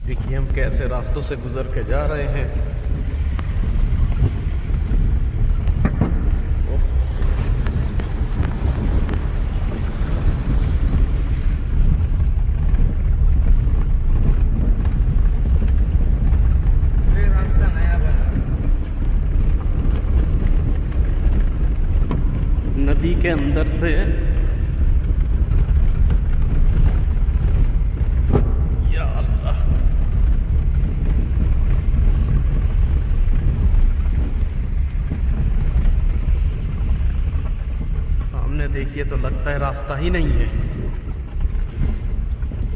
देखिए हम कैसे रास्तों से गुजर के जा रहे हैं। ये रास्ता नया बना। नदी के अंदर से या अल्लाह, सामने देखिए तो लगता है रास्ता ही नहीं है,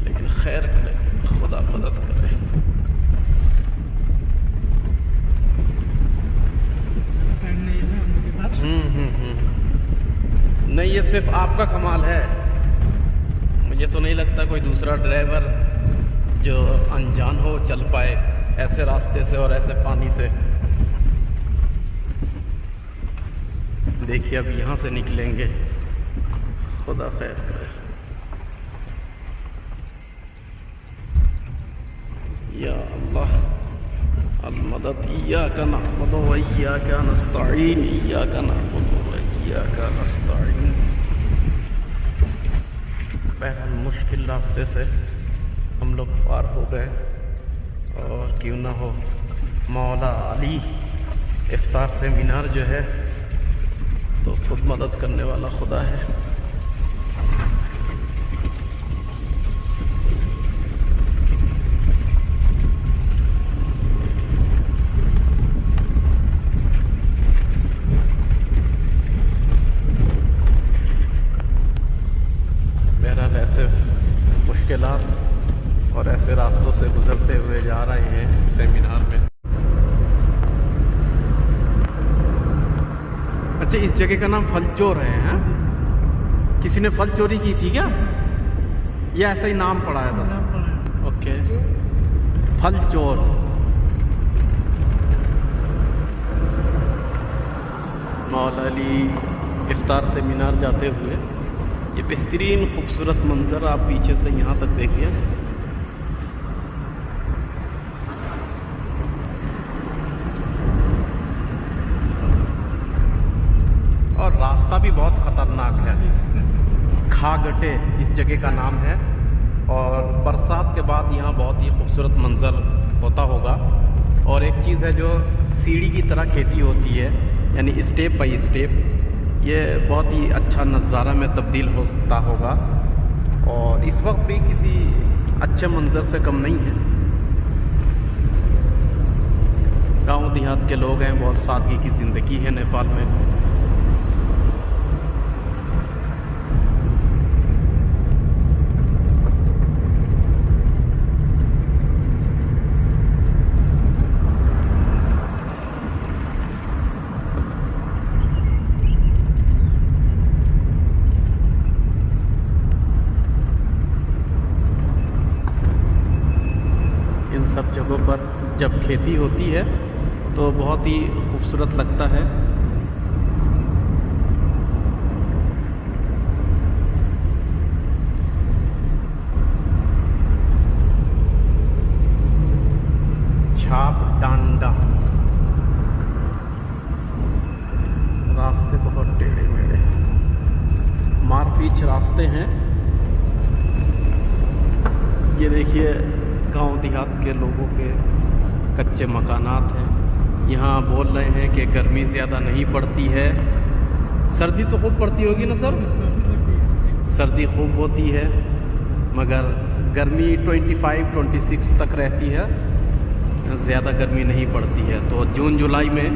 लेकिन खैर करे, खुदा मदद करे। नहीं, ये सिर्फ आपका कमाल है। मुझे तो नहीं लगता कोई दूसरा ड्राइवर जो अनजान हो चल पाए ऐसे रास्ते से और ऐसे पानी से। देखिए अब यहाँ से निकलेंगे, खुदा खैर करे। या अल्लाह अल मदद, इय्याका नअबुदु व इय्याका नस्तईन, इय्याका नअबुदु व इय्याका नस्तईन। बहरहाल मुश्किल रास्ते से हम लोग पार हो गए, और क्यों ना हो मौला अली इफ्तार से मीनार जो है तो खुद मदद करने वाला खुदा है। बहरहाल ऐसे मुश्किलात और ऐसे रास्तों से गुजरते हुए जा रहे हैं सेमिनार में। अच्छा, इस जगह का नाम फलचोर है, हैं? किसी ने फल चोरी की थी क्या, या ऐसा ही नाम पड़ा है बस? ओके, फलचोर। मौला अली इफ्तार से मीनार जाते हुए ये बेहतरीन खूबसूरत मंजर आप पीछे से यहाँ तक देखिए। और रास्ता भी बहुत ख़तरनाक है, खागटे इस जगह का नाम है, और बरसात के बाद यहाँ बहुत ही खूबसूरत मंजर होता होगा। और एक चीज़ है जो सीढ़ी की तरह खेती होती है, यानी स्टेप बाय स्टेप, ये बहुत ही अच्छा नज़ारा में तब्दील होता होगा, और इस वक्त भी किसी अच्छे मंजर से कम नहीं है। गांव देहात के लोग हैं, बहुत सादगी की ज़िंदगी है नेपाल में। इन सब जगहों पर जब खेती होती है तो बहुत ही खूबसूरत लगता है। छाप डांडा, रास्ते बहुत टेढ़े मेढ़े, मारपीच रास्ते हैं। ये देखिए गांव देहात के लोगों के कच्चे मकानात हैं। यहाँ बोल रहे हैं कि गर्मी ज़्यादा नहीं पड़ती है, सर्दी तो खूब पड़ती होगी ना सर? सर्दी खूब होती है, मगर गर्मी 25-26 तक रहती है, ज़्यादा गर्मी नहीं पड़ती है। तो जून जुलाई में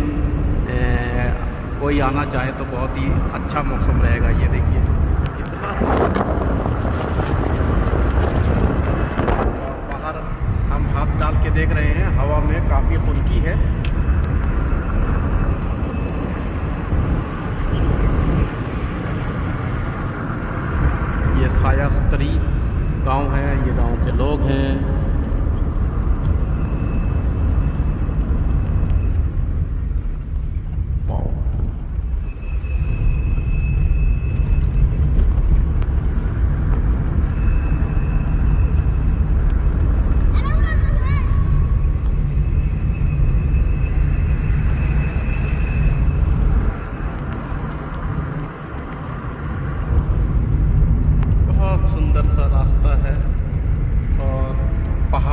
कोई आना चाहे तो बहुत ही अच्छा मौसम रहेगा। ये देखिए कितना, बाहर हम हाथ डाल के देख रहे हैं, हवा में काफ़ी खुनकी है। ये सायास्त्री गांव है, ये गांव के लोग हैं।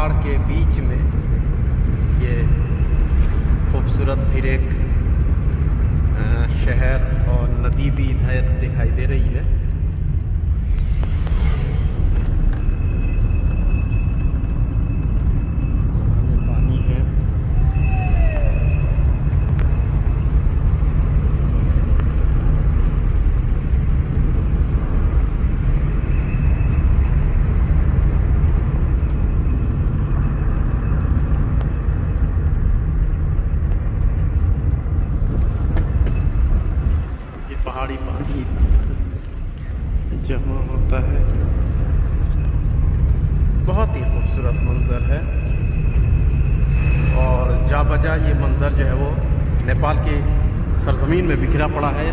पहाड़ के बीच में ये खूबसूरत फिर एक शहर और नदी भी इधर दिखाई दे रही है। पानी है। पहाड़ी पानी इस तरह से जमा होता है। बहुत ही खूबसूरत मंज़र है और जा बजा ये मंज़र जो है वो नेपाल की सरज़मीन में बिखरा पड़ा है।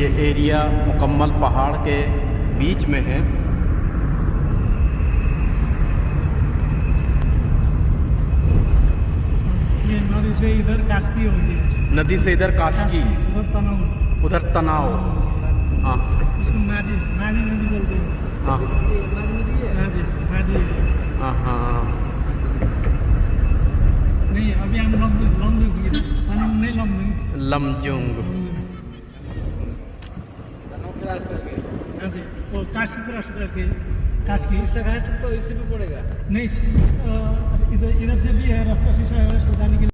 ये एरिया मुकम्मल पहाड़ के बीच में है। ये नदी से इधर कास्की होती है। नदी से इधर कास्की, उधर तनाव। हाँ इसको नादी नादी नदी बोलते हैं। हाँ ये नदी है। नादी नादी हाँ हाँ। नहीं, अभी हम लमजुंग नहीं लमजुंग लमजुंग। तनाव क्रॉस करके नादी वो कास्की क्रॉस करके कास्की। शीशा घाट तो इसी पे पड़ेगा। नहीं, इधर से भी है रास्ता, शीशा है तो जाने के लिए।